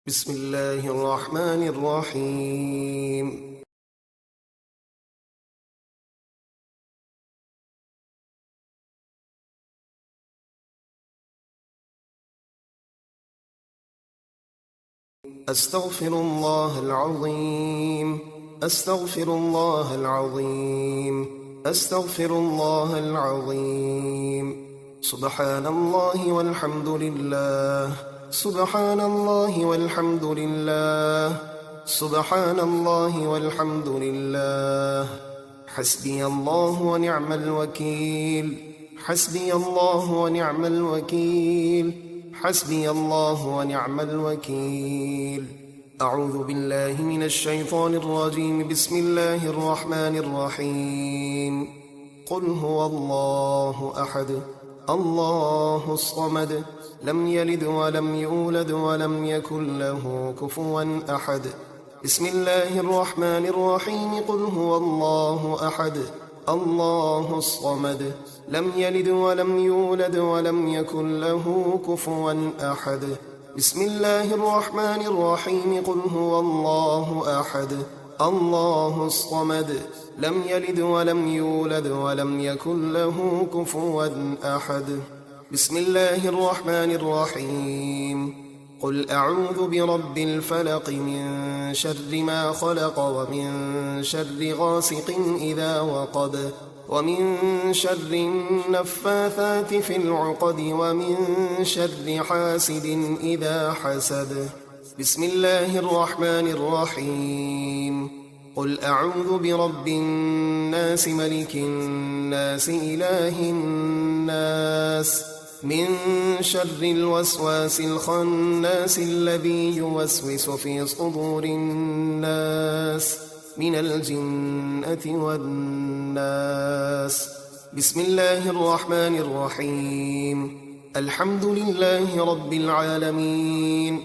بسم الله الرحمن الرحيم. أستغفر الله العظيم، أستغفر الله العظيم، أستغفر الله العظيم. سبحان الله والحمد لله، سبحان الله والحمد لله، سبحان الله والحمد لله. حسبي الله ونعم الوكيل، حسبي الله ونعم الوكيل، حسبي الله ونعم الوكيل. أعوذ بالله من الشيطان الرجيم. بسم الله الرحمن الرحيم. قل هو الله أحد، الله الصمد، لم يلد ولم يولد ولم يكن له كفوا أحد. بسم الله الرحمن الرحيم. قل هو الله أحد، الله الصمد، لم يلد ولم يولد ولم يكن له كفوا أحد. بسم الله الرحمن الرحيم. قل هو الله أحد، الله الصمد، لم يلد ولم يولد ولم يكن له كفوا أحد. بسم الله الرحمن الرحيم. قل أعوذ برب الفلق، من شر ما خلق، ومن شر غاسق إذا وقب، ومن شر النفاثات في العقد، ومن شر حاسد إذا حسد. بسم الله الرحمن الرحيم. قل أعوذ برب الناس، ملك الناس، إله الناس، من شر الوسواس الخناس، الذي يوسوس في صدور الناس من الجنة والناس. بسم الله الرحمن الرحيم. الحمد لله رب العالمين،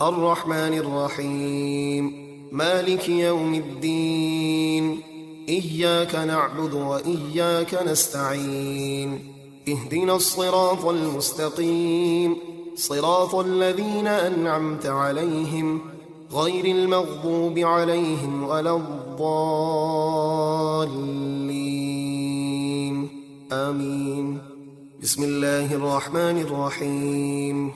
الرحمن الرحيم، مالك يوم الدين، إياك نعبد وإياك نستعين. اهدنا الصراط المستقيم، صراط الذين أنعمت عليهم، غير المغضوب عليهم ولا الضالين، آمين. بسم الله الرحمن الرحيم.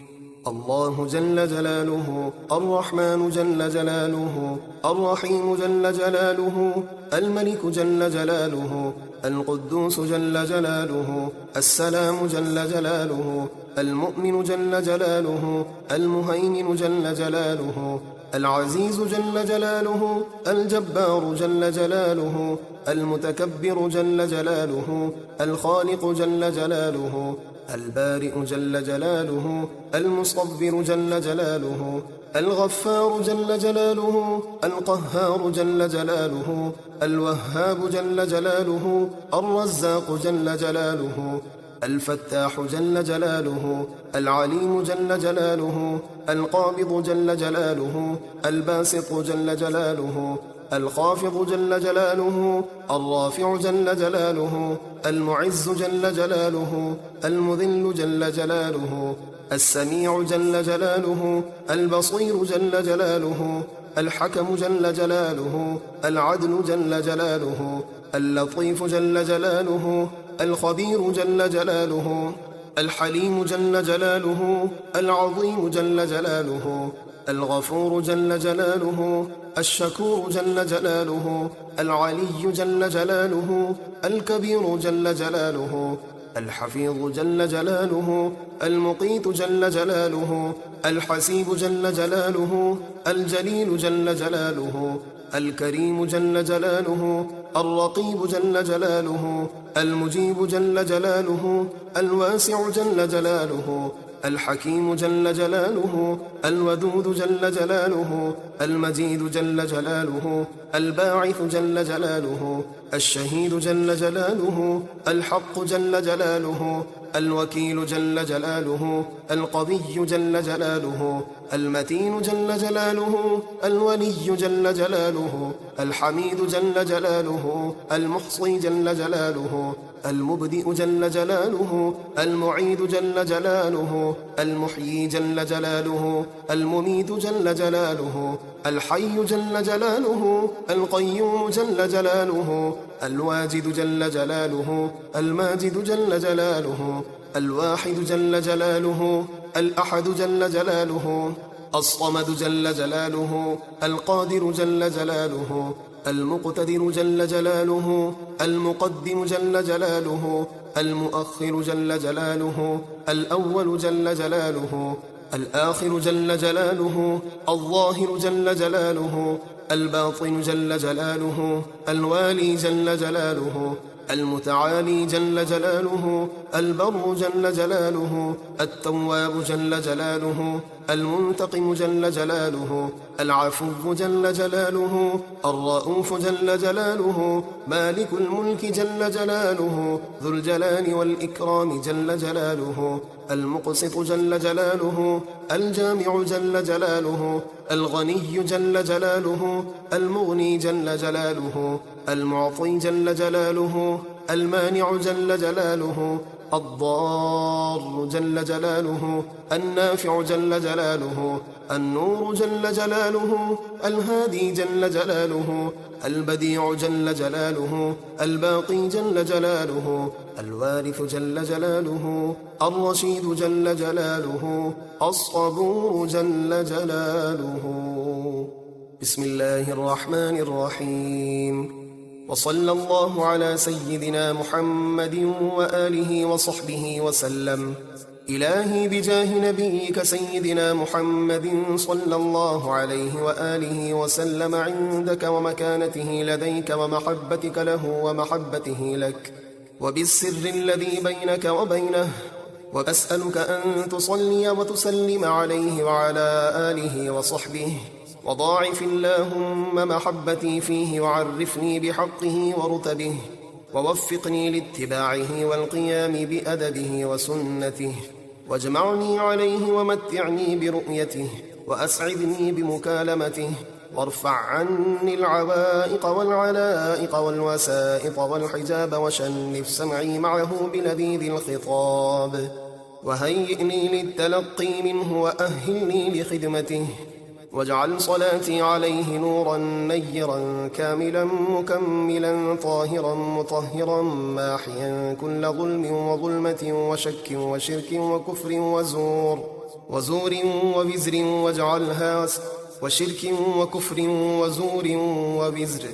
الله جل جلاله، الرحمن جل جلاله، الرحيم جل جلاله، الملك جل جلاله، القدوس جل جلاله، السلام جل جلاله، المؤمن جل جلاله، المهيمن جل جلاله، العزيز جل جلاله، الجبار جل جلاله، المتكبر جل جلاله، الخالق جل جلاله، البارئ جل جلاله، المصور جل جلاله، الغفار جل جلاله، القهار جل جلاله، الوهاب جل جلاله، الرزاق جل جلاله، الفتاح جل جلاله، العليم جل جلاله، القابض جل جلاله، الباسط جل جلاله، الخافض جل جلاله، الرافع جل جلاله، المعز جل جلاله، المذل جل جلاله، السميع جل جلاله، البصير جل جلاله، الحكم جل جلاله، العدل جل جلاله، اللطيف جل جلاله، الخبير جل جلاله، الحليم جل جلاله، العظيم جل جلاله، الغفور جل جلاله، الشكور جل جلاله، العلي جل جلاله، الكبير جل جلاله، الحفيظ جل جلاله، المقيت جل جلاله، الحسيب جل جلاله، الجليل جل جلاله، الكريم جل جلاله، الرقيب جل جلاله، المجيب جل جلاله، الواسع جل جلاله، الحكيم جل جلاله، الودود جل جلاله، المجيد جل جلاله، الباعث جل جلاله، الشهيد جل جلاله، الحق جل جلاله، الوكيل جل جلاله، القوي جل جلاله، المتين جل جلاله، الولي جل جلاله، الحميد جل جلاله، المحصي جل جلاله، المبدئ جل جلاله، المعيد جل جلاله، المحيي جل جلاله، المميت جل جلاله، الحي جل جلاله، القيوم جل جلاله، الواجد جل جلاله، الماجد جل جلاله، الواحد جل جلاله، الأحد جل جلاله، الصمد جل جلاله، القادر جل جلاله، المقتدر جل جلاله، المقدم جل جلاله، المؤخر جل جلاله، الأول جل جلاله، الآخر جل جلاله، الظاهر جل جلاله، الباطن جل جلاله، الوالي جل جلاله، المتعالي جل جلاله، البر جل جلاله، التواب جل جلاله، المنتقم جل جلاله، العفو جل جلاله، الرؤوف جل جلاله، مالك الملك جل جلاله، ذو الجلال والإكرام جل جلاله، المقسط جل جلاله، الجامع جل جلاله، الغني جل جلاله، المغني جل جلاله، المعطي جل جلاله، المانع جل جلاله، الضار جل جلاله، النافع جل جلاله، النور جل جلاله، الهادي جل جلاله، البديع جل جلاله، الباقي جل جلاله، الوارث جل جلاله، الرشيد جل جلاله، الصبور جل جلاله. بسم الله الرحمن الرحيم. وصلى الله على سيدنا محمد وآله وصحبه وسلم. إلهي بجاه نبيك سيدنا محمد صلى الله عليه وآله وسلم عندك ومكانته لديك ومحبتك له ومحبته لك وبالسر الذي بينك وبينه، وأسألك أن تصلي وتسلم عليه وعلى آله وصحبه، وضاعف اللهم محبتي فيه وعرفني بحقه ورتبه، ووفقني لاتباعه والقيام بأدبه وسنته، واجمعني عليه ومتعني برؤيته، وأسعدني بمكالمته، وارفع عني العوائق والعلائق والوسائط والحجاب، وشنف سمعي معه بلذيذ الخطاب، وهيئني للتلقي منه وأهلني لخدمته، واجعل صلاتي عليه نورا نيرا كاملا مكملا طاهرا مطهرا ماحيا كل ظلم وظلمة وشك وشرك وكفر وزور ووزر، واجعلها وشرك وكفر وزور ووزر،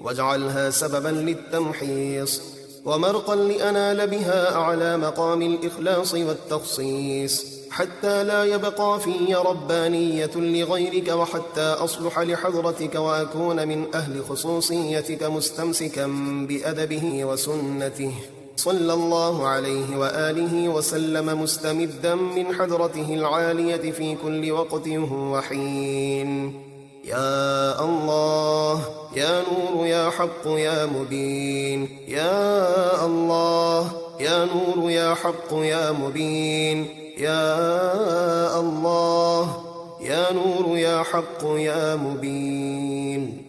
واجعلها سببا للتمحيص ومرقا لأنال بها أعلى مقام الإخلاص والتخصيص، حتى لا يبقى في ربانية لغيرك، وحتى أصلح لحضرتك وأكون من أهل خصوصيتك مستمسكا بأدبه وسنته، صلى الله عليه وآله وسلم، مستمدا من حضرته العالية في كل وقت وحين. يا الله يا نور يا حق يا مبين، يا الله يا نور يا حق يا مبين، يا الله يا نور يا حق يا مبين.